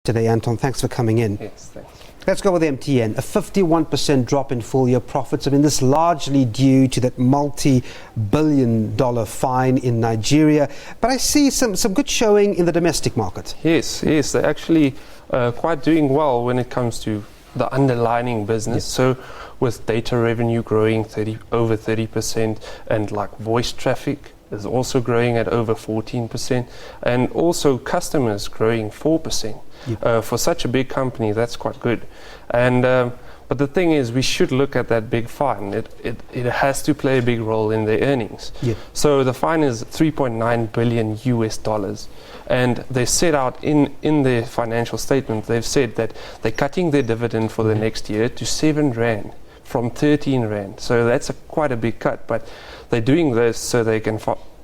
Today, Anton, thanks for coming in. Yes, thanks. Let's go with MTN. A 51% drop in full-year profits. I mean, this largely due to that multi-billion-dollar fine in Nigeria. But I see some good showing in the domestic market. Yes, they're actually quite doing well when it comes to the underlying business. Yes. So with data revenue growing over 30% and like voice traffic is also growing at over 14%, and also customers growing 4%. Yep. For such a big company, that's quite good. And but the thing is, we should look at that big fine. It has to play a big role in their earnings. Yep. So the fine is $3.9 billion US, and they set out in their financial statement. They've said that they're cutting their dividend for the next year to 7 rand from 13 rand. So that's quite a big cut. But they're doing this so they can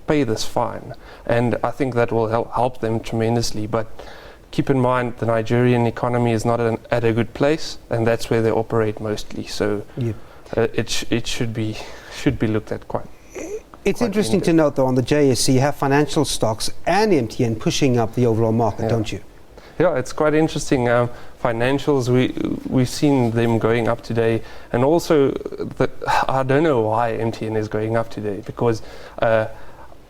pay this fine, and I think that will help them tremendously. But keep in mind, the Nigerian economy is not at a good place, and that's where they operate mostly. So Yep. It should be looked at quite. It's quite interesting to note, though, on the JSE, you have financial stocks and MTN pushing up the overall market, Yeah. don't you? Yeah, it's quite interesting. Financials, we've seen them going up today, and also I don't know why MTN is going up today, because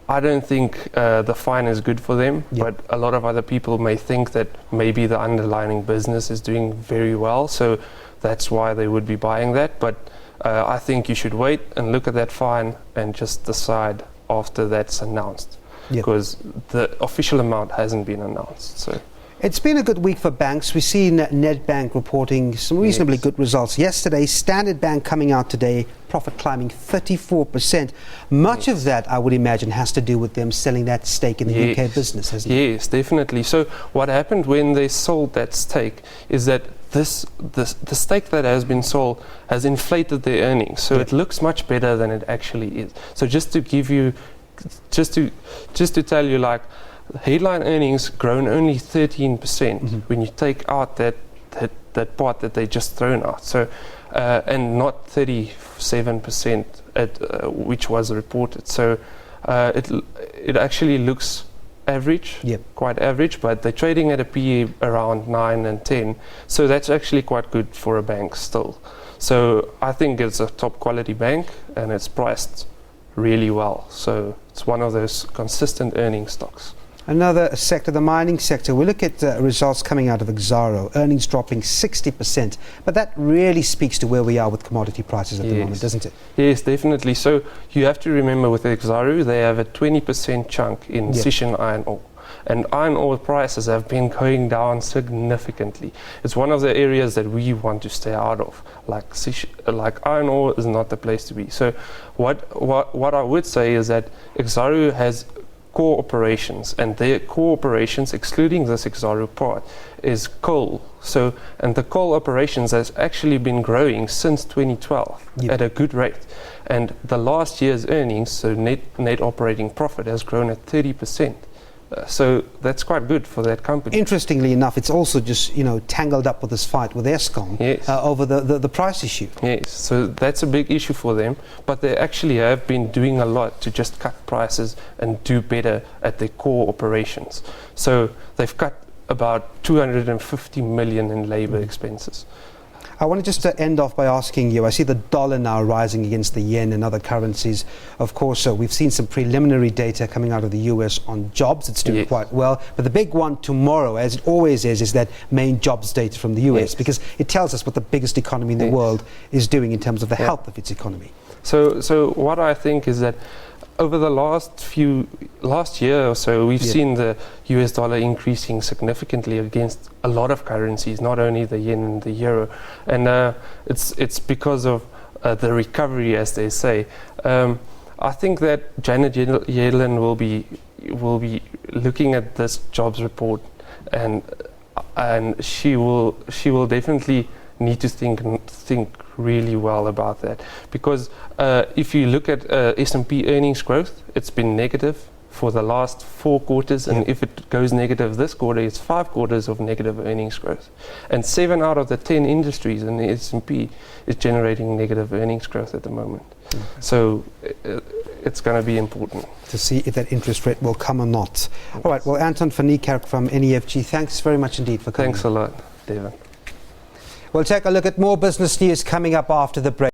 I don't think the fine is good for them. Yep. But a lot of other people may think that maybe the underlying business is doing very well, so that's why they would be buying that. But I think you should wait and look at that fine and just decide after that's announced, Yep. because the official amount hasn't been announced. So. It's been a good week for banks. We've seen Nedbank reporting some reasonably Yes. good results. Yesterday, Standard Bank coming out today, profit climbing 34%. Much of that, I would imagine, has to do with them selling that stake in the Yes. UK business, hasn't it? Yes, definitely. So what happened when they sold that stake is that the stake that has been sold has inflated their earnings. So Yeah. it looks much better than it actually is. So just to give you, just to tell you, like, headline earnings grown only 13% when you take out that part that they just thrown out. So and not 37% which was reported. So it actually looks average, Yep. quite average, but they're trading at a PE around 9 and 10. So that's actually quite good for a bank still. So I think it's a top quality bank, and it's priced really well. So it's one of those consistent earning stocks. Another sector, the mining sector, we look at results coming out of Exxaro, earnings dropping 60%, but that really speaks to where we are with commodity prices at the moment, doesn't it? Yes, definitely. So you have to remember, with Exxaro, they have a 20% chunk in Yep. Sishen iron ore. And iron ore prices have been going down significantly. It's one of the areas that we want to stay out of. Like iron ore is not the place to be. So what I would say is that Exxaro has core operations, and their core operations, excluding this Exxaro part, is coal. So, and the coal operations has actually been growing since 2012 Yep. at a good rate. And the last year's earnings, so net operating profit, has grown at 30%. So that's quite good for that company. Interestingly enough, it's also just, tangled up with this fight with Eskom Yes. over the price issue. Yes, so that's a big issue for them, but they actually have been doing a lot to just cut prices and do better at their core operations. So they've cut about 250 million in labor expenses. I want to just end off by asking you, I see the dollar now rising against the yen and other currencies. Of course, we've seen some preliminary data coming out of the US on jobs. It's doing Yes. quite well. But the big one tomorrow, as it always is that main jobs data from the US, Yes. because it tells us what the biggest economy in the Yes. world is doing in terms of the Yeah. health of its economy. So what I think is that over the last year or so, we've Yeah. seen the US dollar increasing significantly against a lot of currencies, not only the yen and the euro. And it's because of the recovery, as they say. I think that Janet Yellen will be looking at this jobs report, and she will definitely need to think really well about that, because if you look at S&P earnings growth, it's been negative for the last 4 quarters, and if it goes negative this quarter, it's 5 quarters of negative earnings growth, and 7 out of the 10 industries in the S&P is generating negative earnings growth at the moment. So it's going to be important to see if that interest rate will come or not. All right, well, Anton van Niekerk from NEFG, thanks very much indeed for coming. Thanks a lot, David. We'll take a look at more business news coming up after the break.